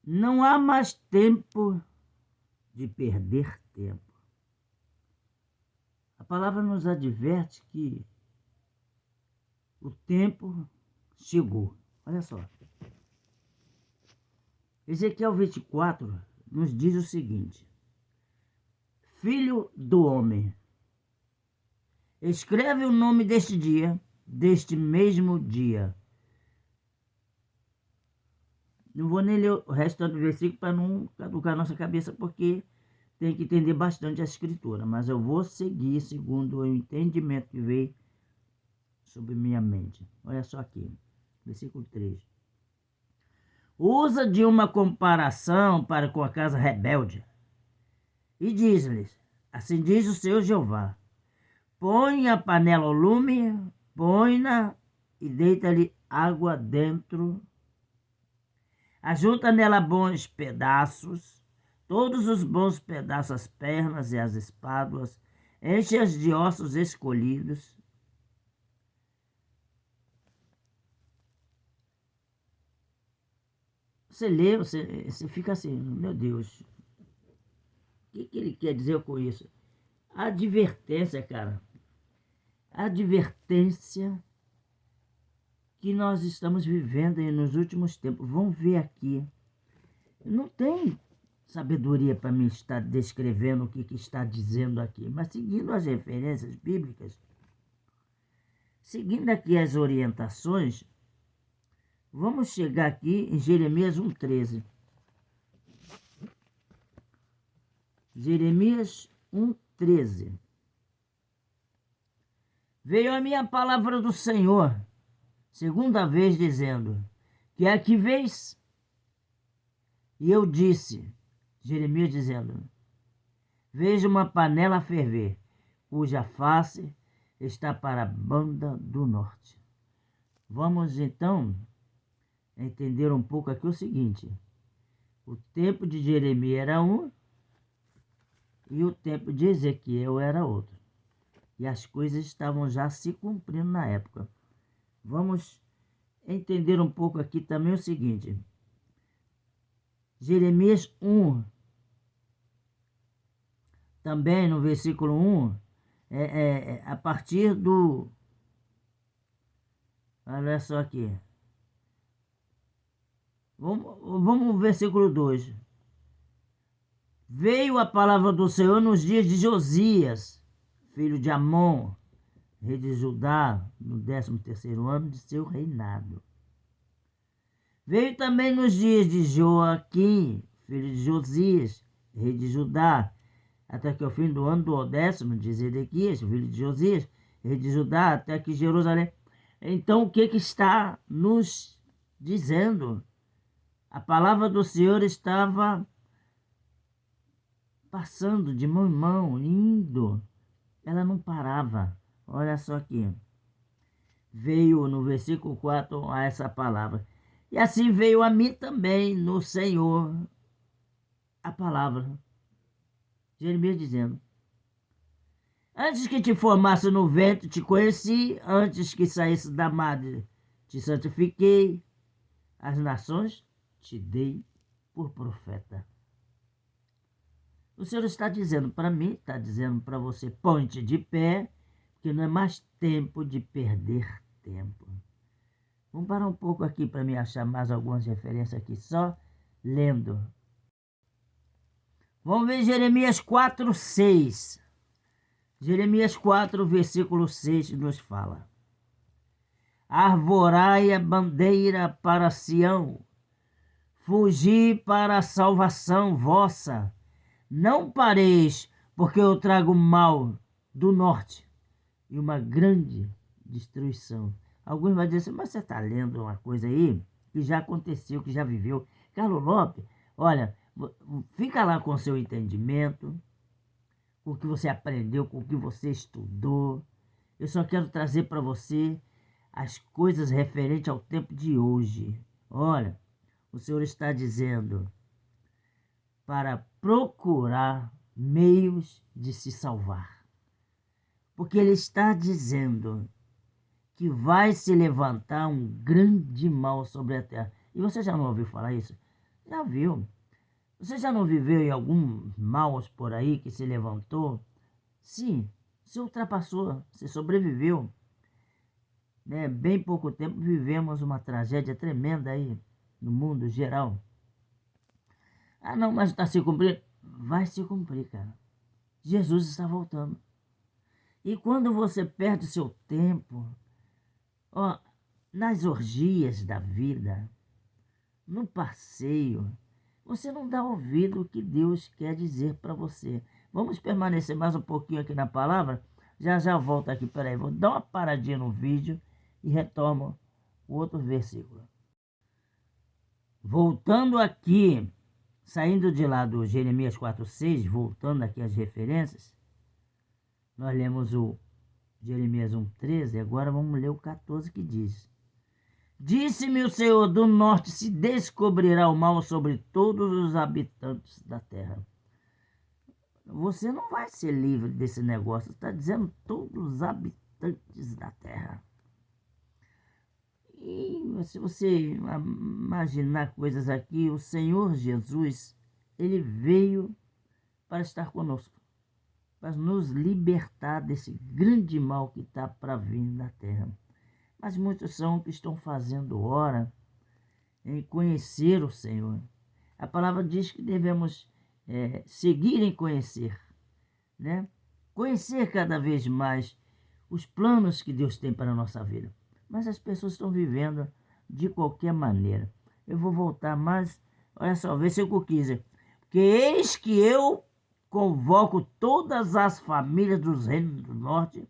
Não há mais tempo de perder tempo. A palavra nos adverte que o tempo chegou. Olha só. Ezequiel 24 nos diz o seguinte: Filho do homem, escreve o nome deste dia, deste mesmo dia. Não vou nem ler o resto do versículo para não caducar a nossa cabeça, porque tem que entender bastante a escritura. Mas eu vou seguir segundo o entendimento que veio sobre minha mente. Olha só aqui, versículo 3. Usa de uma comparação para com a casa rebelde e diz-lhes, assim diz o Senhor Jeová, põe a panela ao lume, põe-na e deita-lhe água dentro. Ajunta nela bons pedaços, todos os bons pedaços, as pernas e as espáduas, enche-as de ossos escolhidos. Você lê, você fica assim, meu Deus, o que ele quer dizer com isso? Advertência, cara. Advertência que nós estamos vivendo aí nos últimos tempos. Vamos ver aqui. Não tem sabedoria para mim estar descrevendo o que está dizendo aqui, mas seguindo as referências bíblicas, seguindo aqui as orientações, vamos chegar aqui em Jeremias 1,13. Jeremias 1,13. Veio a minha palavra do Senhor, segunda vez, dizendo, que aqui vês? E eu disse, Jeremias dizendo, vejo uma panela a ferver, cuja face está para a banda do norte. Vamos então entender um pouco aqui o seguinte: o tempo de Jeremias era um e o tempo de Ezequiel era outro. E as coisas estavam já se cumprindo na época. Vamos entender um pouco aqui também o seguinte: Jeremias 1, também no versículo 1, a partir do... Olha só aqui. Vamos ao versículo 2. Veio a palavra do Senhor nos dias de Josias, filho de Amon, rei de Judá, no 13º ano de seu reinado. Veio também nos dias de Joaquim, filho de Josias, rei de Judá, até que o fim do ano do 10º de Zedequias, filho de Josias, rei de Judá, até que Jerusalém... Então, o que está nos dizendo? A palavra do Senhor estava passando de mão em mão, indo. Ela não parava. Olha só aqui. Veio no versículo 4 a essa palavra. E assim veio a mim também no Senhor a palavra. Jeremias dizendo, antes que te formasse no ventre, te conheci, antes que saísse da madre, te santifiquei, as nações te dei por profeta. O Senhor está dizendo para mim, está dizendo para você, põe-te de pé, porque não é mais tempo de perder tempo. Vamos parar um pouco aqui para me achar mais algumas referências aqui, só lendo. Vamos ver Jeremias 4:6. Jeremias 4, versículo 6 nos fala: arvorai a bandeira para Sião, fugi para a salvação vossa. Não pareis, porque eu trago mal do norte e uma grande destruição. Alguns vão dizer assim, mas você está lendo uma coisa aí que já aconteceu, que já viveu. Carlos Lopes, olha, fica lá com o seu entendimento, com o que você aprendeu, com o que você estudou. Eu só quero trazer para você as coisas referentes ao tempo de hoje. Olha, o Senhor está dizendo para procurar meios de se salvar. Porque Ele está dizendo que vai se levantar um grande mal sobre a terra. E você já não ouviu falar isso? Já viu? Você já não viveu em algum mal por aí que se levantou? Sim, você ultrapassou, você sobreviveu. Né? Bem pouco tempo vivemos uma tragédia tremenda aí no mundo geral. Ah, não, mas está se cumprindo. Vai se cumprir, cara. Jesus está voltando. E quando você perde seu tempo, ó, nas orgias da vida, no passeio, você não dá ouvido ao que Deus quer dizer para você. Vamos permanecer mais um pouquinho aqui na palavra? Já já volto aqui, peraí, vou dar uma paradinha no vídeo e retomo o outro versículo. Voltando aqui, saindo de lá do Jeremias 4,6, voltando aqui às referências, nós lemos o Jeremias 1,13, agora vamos ler o 14 que diz: Disse-me o Senhor, do norte se descobrirá o mal sobre todos os habitantes da terra. Você não vai ser livre desse negócio, está dizendo todos os habitantes da terra. E se você imaginar coisas aqui, o Senhor Jesus, ele veio para estar conosco, para nos libertar desse grande mal que está para vir na terra. Mas muitos são que estão fazendo hora em conhecer o Senhor. A palavra diz que devemos seguir em conhecer, né? Conhecer cada vez mais os planos que Deus tem para a nossa vida. Mas as pessoas estão vivendo de qualquer maneira. Eu vou voltar mais, olha só, versículo 15. Porque eis que eu convoco todas as famílias dos reinos do norte,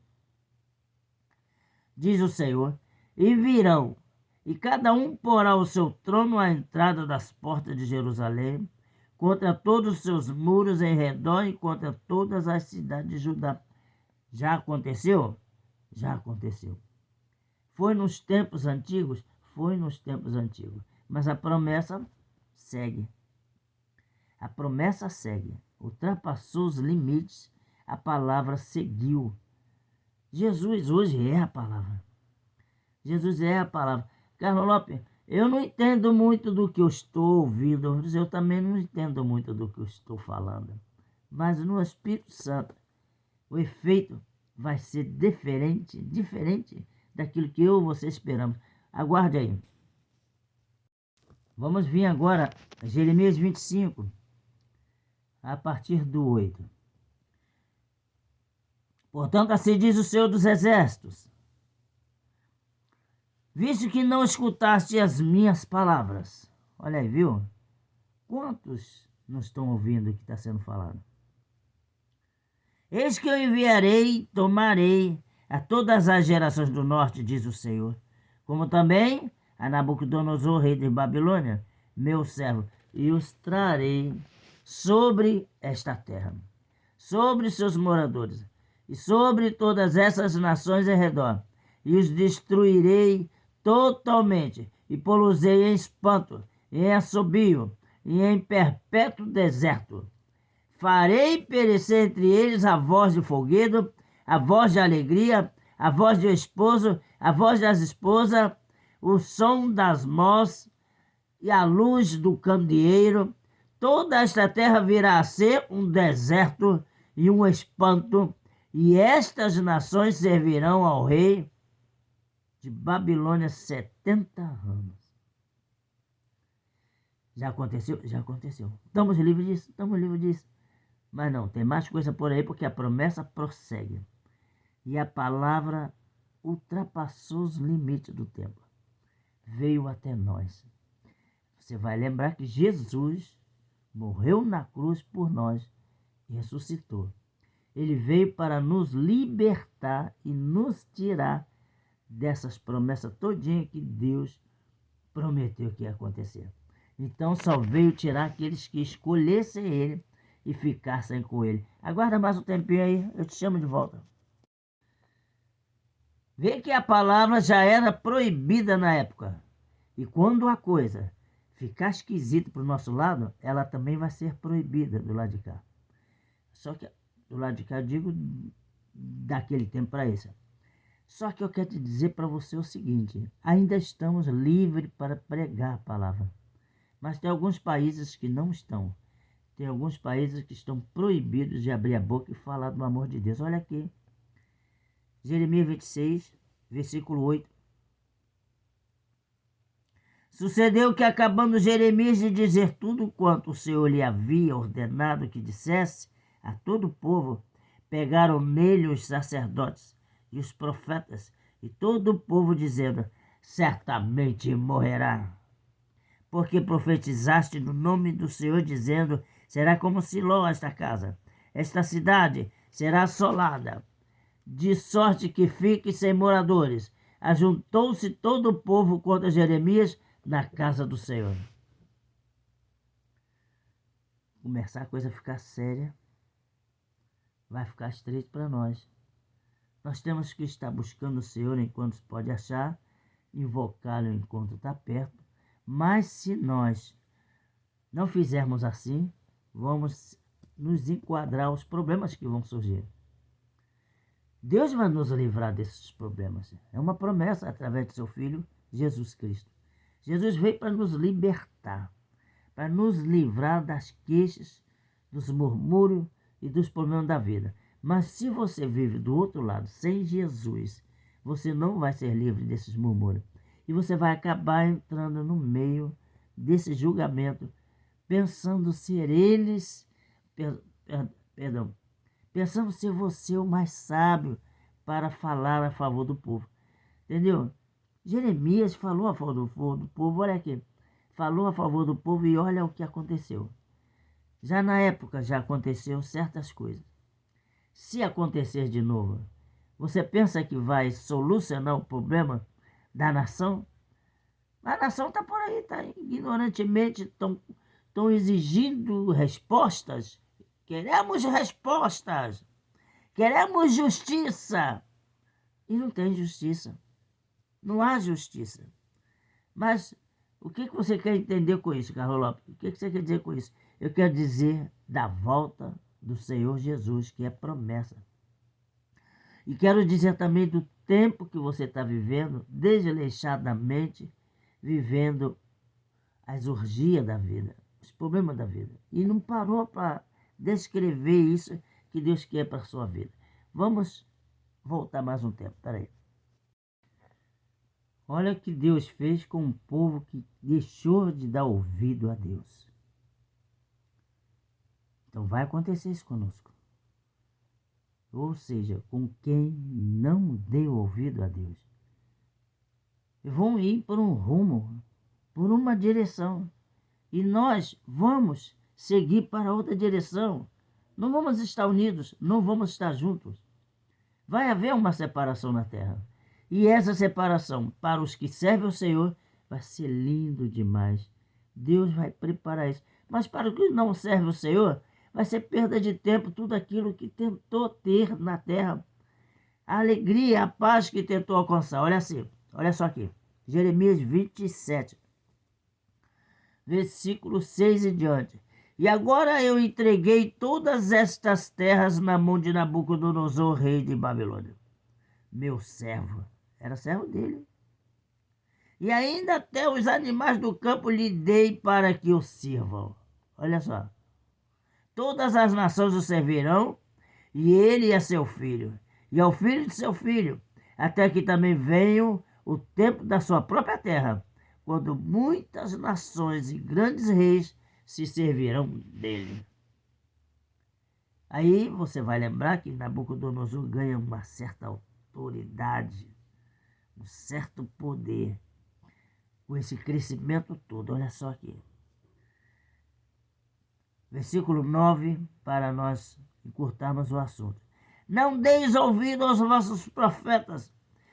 diz o Senhor, e virão, e cada um porá o seu trono à entrada das portas de Jerusalém, contra todos os seus muros em redor e contra todas as cidades de Judá. Já aconteceu? Já aconteceu. Foi nos tempos antigos? Foi nos tempos antigos. Mas a promessa segue. A promessa segue. Ultrapassou os limites, a palavra seguiu. Jesus hoje é a palavra. Jesus é a palavra. Carlos Lopes, eu não entendo muito do que eu estou ouvindo. Eu também não entendo muito do que eu estou falando. Mas no Espírito Santo, o efeito vai ser diferente daquilo que eu e você esperamos. Aguarde aí. Vamos vir agora a Jeremias 25, a partir do 8. Portanto, assim diz o Senhor dos Exércitos: visto que não escutaste as minhas palavras. Olha aí, viu? Quantos não estão ouvindo o que está sendo falado? Eis que eu enviarei, tomarei a todas as gerações do norte, diz o Senhor, como também a Nabucodonosor, rei de Babilônia, meu servo, e os trarei sobre esta terra, sobre seus moradores, e sobre todas essas nações em redor, e os destruirei totalmente, e pô-los-ei em espanto, e em assobio, e em perpétuo deserto. Farei perecer entre eles a voz do folguedo, a voz de alegria, a voz do esposo, a voz das esposas, o som das mós e a luz do candeeiro. Toda esta terra virá a ser um deserto e um espanto, e estas nações servirão ao rei de Babilônia 70 anos. Já aconteceu? Já aconteceu. Estamos livres disso? Estamos livres disso. Mas não, tem mais coisa por aí, porque a promessa prossegue. E a palavra ultrapassou os limites do tempo. Veio até nós. Você vai lembrar que Jesus morreu na cruz por nós e ressuscitou. Ele veio para nos libertar e nos tirar dessas promessas todinhas que Deus prometeu que ia acontecer. Então só veio tirar aqueles que escolhessem Ele e ficassem com Ele. Aguarda mais um tempinho aí, eu te chamo de volta. Vê que a palavra já era proibida na época. E quando a coisa ficar esquisita para o nosso lado, ela também vai ser proibida do lado de cá. Só que do lado de cá, eu digo daquele tempo para esse. Só que eu quero te dizer para você o seguinte: ainda estamos livres para pregar a palavra. Mas tem alguns países que não estão. Tem alguns países que estão proibidos de abrir a boca e falar do amor de Deus. Olha aqui, Jeremias 26, versículo 8. Sucedeu que, acabando Jeremias de dizer tudo quanto o Senhor lhe havia ordenado que dissesse a todo o povo, pegaram nele os sacerdotes e os profetas e todo o povo, dizendo: certamente morrerá, porque profetizaste no nome do Senhor, dizendo: será como Siló esta casa, esta cidade será assolada, de sorte que fique sem moradores. Ajuntou-se todo o povo contra Jeremias na casa do Senhor. Começar a coisa a ficar séria, vai ficar estreito para nós. Nós temos que estar buscando o Senhor enquanto se pode achar, invocá-lo enquanto está perto. Mas se nós não fizermos assim, vamos nos enquadrar aos problemas que vão surgir. Deus vai nos livrar desses problemas. É uma promessa através de seu Filho, Jesus Cristo. Jesus veio para nos libertar, para nos livrar das queixas, dos murmúrios e dos problemas da vida. Mas se você vive do outro lado, sem Jesus, você não vai ser livre desses murmúrios. E você vai acabar entrando no meio desse julgamento, pensando ser eles, pensando ser você o mais sábio para falar a favor do povo. Entendeu? Jeremias falou a favor do povo, olha aqui. Falou a favor do povo e olha o que aconteceu. Já na época já aconteceu certas coisas. Se acontecer de novo, você pensa que vai solucionar o problema da nação? A nação está por aí, está ignorantemente, estão exigindo respostas. Queremos respostas. Queremos justiça. E não tem justiça. Não há justiça. Mas o que você quer entender com isso, Carlos Lopes? O que você quer dizer com isso? Eu quero dizer da volta do Senhor Jesus, que é promessa. E quero dizer também do tempo que você está vivendo, desleixadamente, vivendo as orgias da vida, os problemas da vida. E não parou para descrever isso que Deus quer para a sua vida. Vamos voltar mais um tempo, peraí. Olha o que Deus fez com um povo que deixou de dar ouvido a Deus. Então vai acontecer isso conosco. Ou seja, com quem não deu ouvido a Deus. Vão ir por um rumo, por uma direção. E nós vamos seguir para outra direção. Não vamos estar unidos, não vamos estar juntos. Vai haver uma separação na terra. E essa separação, para os que servem ao Senhor, vai ser lindo demais. Deus vai preparar isso. Mas para os que não servem ao Senhor, vai ser perda de tempo tudo aquilo que tentou ter na terra. A alegria, a paz que tentou alcançar. Olha assim, olha só aqui. Jeremias 27, versículo 6 e diante. E agora eu entreguei todas estas terras na mão de Nabucodonosor, rei de Babilônia, meu servo. Era servo dele. E ainda até os animais do campo lhe dei para que o sirvam. Olha só. Todas as nações o servirão, e ele é seu filho, e ao filho de seu filho, até que também venha o tempo da sua própria terra, quando muitas nações e grandes reis se servirão dele. Aí você vai lembrar que Nabucodonosor ganha uma certa autoridade, um certo poder, com esse crescimento todo. Olha só aqui. Versículo 9, para nós encurtarmos o assunto. Não deis ouvido aos vossos profetas,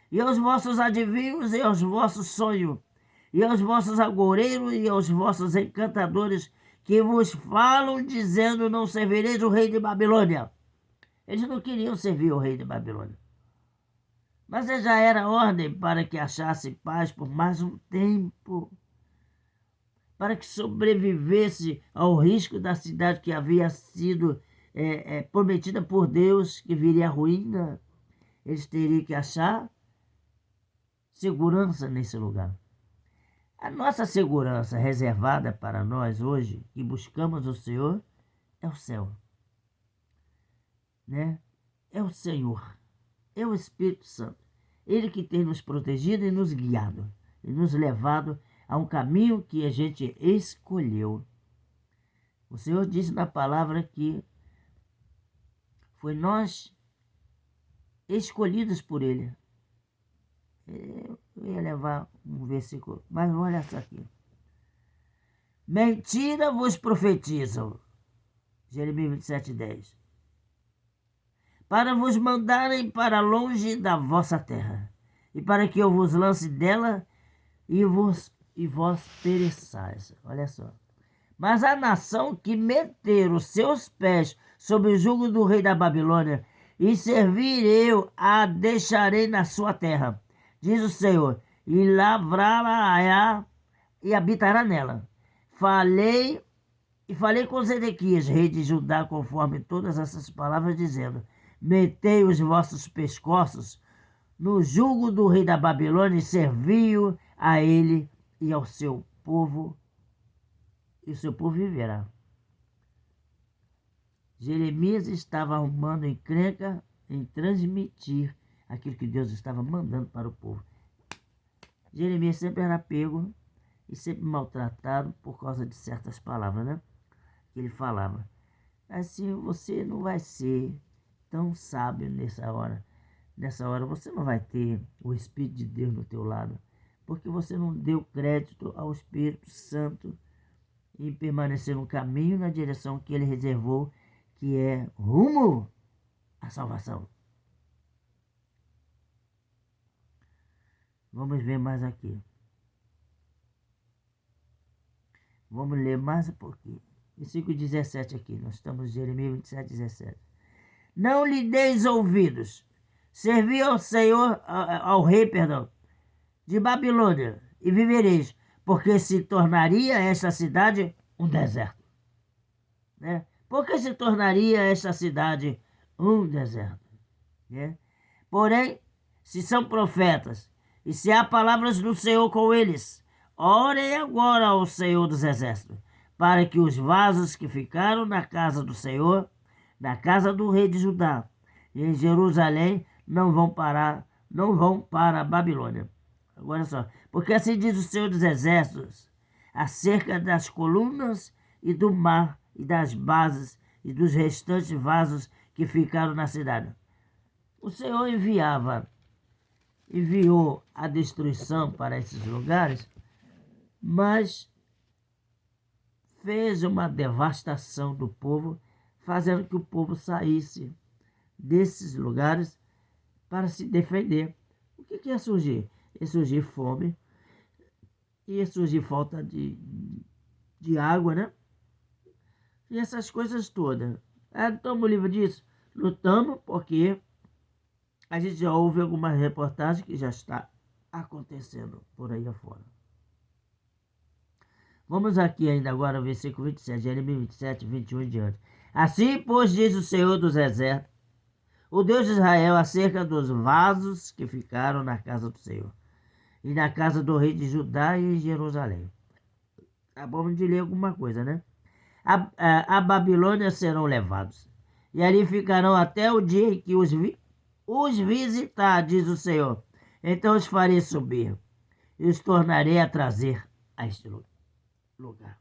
e aos vossos adivinhos, e aos vossos sonhos, e aos vossos agoureiros, e aos vossos encantadores, que vos falam, dizendo: não servireis o rei de Babilônia. Eles não queriam servir o rei de Babilônia. Mas já era ordem para que achasse paz por mais um tempo, para que sobrevivesse ao risco da cidade que havia sido prometida por Deus, que viria a ruína. Eles teriam que achar segurança nesse lugar. A nossa segurança reservada para nós hoje, que buscamos o Senhor, é o céu, né? É o Senhor, é o Espírito Santo. Ele que tem nos protegido e nos guiado, e nos levado a um caminho que a gente escolheu. O Senhor disse na palavra que foi nós escolhidos por Ele. Eu ia levar um versículo, mas olha só aqui. Mentira vos profetizam, Jeremias 27:10, para vos mandarem para longe da vossa terra, e para que eu vos lance dela e vós pereçais. Olha só. Mas a nação que meter os seus pés sob o jugo do rei da Babilônia e servir eu a deixarei na sua terra, diz o Senhor, e lavrá-la e habitará nela. Falei com Zedequias, rei de Judá, conforme todas essas palavras, dizendo: metei os vossos pescoços no jugo do rei da Babilônia e servi-o a ele e ao seu povo, e o seu povo viverá. Jeremias estava arrumando encrenca em transmitir aquilo que Deus estava mandando para o povo. Jeremias sempre era pego e sempre maltratado por causa de certas palavras, né? Que ele falava. Assim, você não vai ser tão sábio nessa hora. Nessa hora você não vai ter o Espírito de Deus no teu lado, porque você não deu crédito ao Espírito Santo e permanecer no caminho, na direção que ele reservou, que é rumo à salvação. Vamos ver mais aqui. Vamos ler mais um pouquinho. Versículo 17 aqui. Nós estamos em Jeremias 27:17. Não lhe deis ouvidos. Servi ao Senhor, ao rei, de Babilônia, e vivereis, porque se tornaria esta cidade um deserto. Né? Porque se tornaria esta cidade um deserto. Né? Porém, se são profetas, e se há palavras do Senhor com eles, orem agora ao Senhor dos Exércitos, para que os vasos que ficaram na casa do Senhor, na casa do rei de Judá e em Jerusalém, não vão para a Babilônia. Agora só, porque assim diz o Senhor dos Exércitos, acerca das colunas e do mar e das bases e dos restantes vasos que ficaram na cidade. O Senhor enviou a destruição para esses lugares, mas fez uma devastação do povo, fazendo que o povo saísse desses lugares para se defender. O que ia surgir? Ia surgir fome, ia surgir falta de água, né? E essas coisas todas. Estamos livres disso? Lutamos, porque a gente já ouve algumas reportagens que já está acontecendo por aí afora. Vamos aqui ainda agora ao versículo 27, Jeremias 27, 21 em diante. Assim, pois, diz o Senhor dos Exércitos, o Deus de Israel, acerca dos vasos que ficaram na casa do Senhor, e na casa do rei de Judá e em Jerusalém. Acabamos de ler alguma coisa, né? A Babilônia serão levados, e ali ficarão até o dia em que os visitar, diz o Senhor. Então os farei subir, e os tornarei a trazer a este lugar.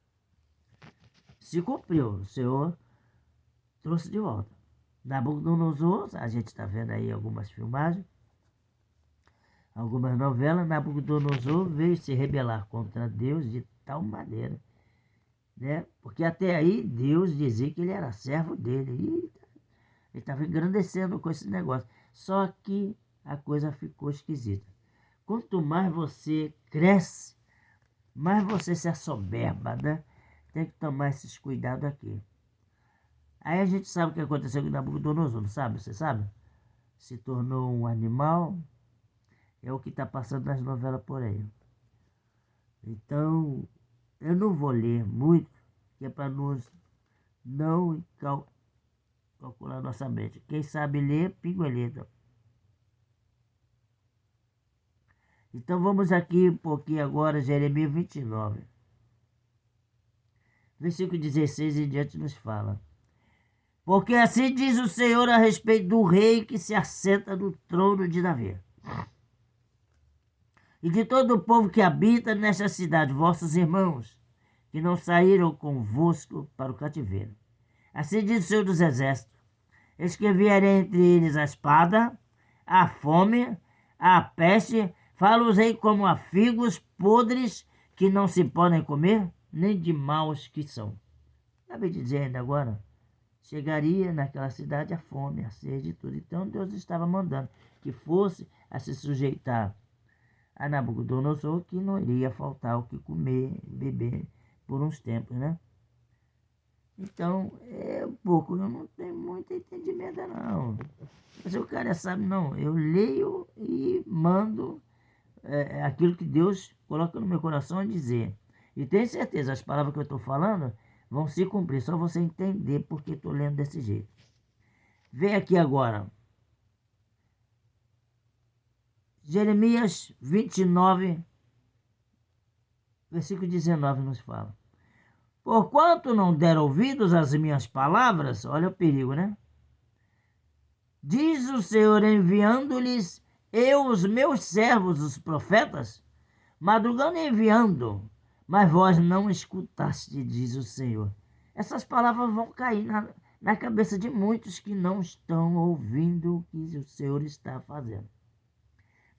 Se cumpriu, o Senhor trouxe de volta. Nabucodonosor, a gente está vendo aí algumas filmagens, algumas novelas. Nabucodonosor veio se rebelar contra Deus de tal maneira, né? Porque até aí Deus dizia que ele era servo dele, e ele estava engrandecendo com esse negócio. Só que a coisa ficou esquisita. Quanto mais você cresce, mais você se assoberba, né? Tem que tomar esses cuidados aqui. Aí a gente sabe o que aconteceu com Nabucodonosor, não sabe? Você sabe? Se tornou um animal. É o que está passando nas novelas por aí. Então, eu não vou ler muito, que é para nos não calcular nossa mente. Quem sabe ler, pinguelita. Então vamos aqui um pouquinho agora, Jeremias 29. Versículo 16 em diante nos fala. Porque assim diz o Senhor a respeito do rei que se assenta no trono de Davi, e de todo o povo que habita nesta cidade, vossos irmãos, que não saíram convosco para o cativeiro. Assim diz o Senhor dos Exércitos: eis que enviarei entre eles a espada, a fome, a peste, falo-os-ei como a figos podres que não se podem comer, nem de maus que são. Acabei de dizer ainda agora, chegaria naquela cidade a fome, a sede e tudo. Então Deus estava mandando que fosse a se sujeitar a Nabucodonosor, que não iria faltar o que comer e beber por uns tempos, né? Então, é um pouco, eu não tenho muito entendimento, não. Mas o cara sabe, não, eu leio e mando aquilo que Deus coloca no meu coração a dizer. E tenho certeza, as palavras que eu estou falando vão se cumprir, só você entender porque estou lendo desse jeito. Vem aqui agora, Jeremias 29, versículo 19 nos fala. Porquanto não deram ouvidos às minhas palavras, olha o perigo, né? Diz o Senhor, enviando-lhes eu os meus servos, os profetas, madrugando e enviando, mas vós não escutaste, diz o Senhor. Essas palavras vão cair na cabeça de muitos que não estão ouvindo o que o Senhor está fazendo.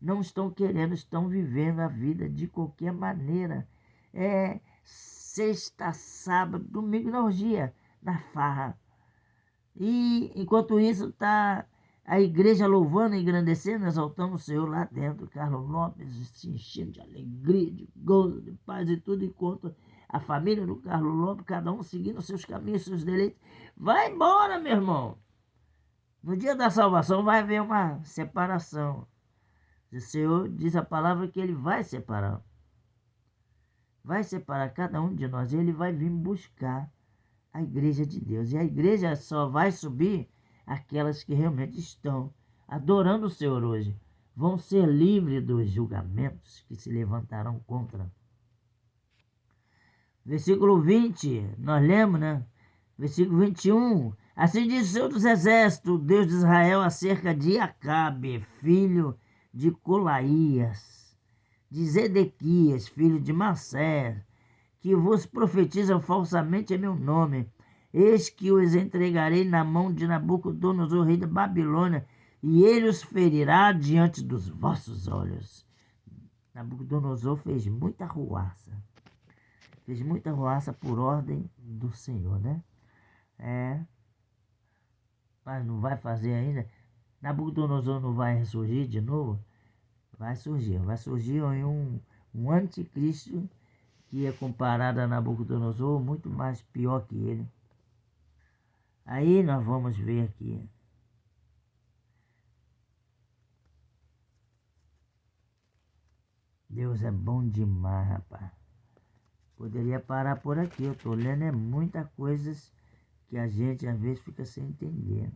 Não estão querendo, estão vivendo a vida de qualquer maneira. Sexta, sábado, domingo na orgia, na farra. E enquanto isso está a igreja louvando, engrandecendo, exaltando o Senhor lá dentro. Carlos Lopes se enchendo de alegria, de gozo, de paz e tudo, enquanto a família do Carlos Lopes, cada um seguindo seus caminhos, seus deleites. Vai embora, meu irmão. No dia da salvação vai haver uma separação. O Senhor diz a palavra que Ele vai separar. Vai separar cada um de nós. Ele vai vir buscar a igreja de Deus. E a igreja só vai subir aquelas que realmente estão adorando o Senhor hoje. Vão ser livres dos julgamentos que se levantarão contra. Versículo 20, nós lemos, né? Versículo 21. Assim diz o Senhor dos Exércitos, Deus de Israel, acerca de Acabe, filho de Colaías, de Zedequias, filho de Manassés, que vos profetizam falsamente em meu nome. Eis que os entregarei na mão de Nabucodonosor, rei da Babilônia, e ele os ferirá diante dos vossos olhos. Nabucodonosor fez muita ruaça. Fez muita ruaça por ordem do Senhor, né? Mas não vai fazer ainda. Nabucodonosor não vai ressurgir de novo? Vai surgir um anticristo que é comparado a Nabucodonosor, muito mais pior que ele. Aí nós vamos ver aqui. Deus é bom demais, rapaz. Poderia parar por aqui. Eu estou lendo muitas coisas que a gente às vezes fica sem entender.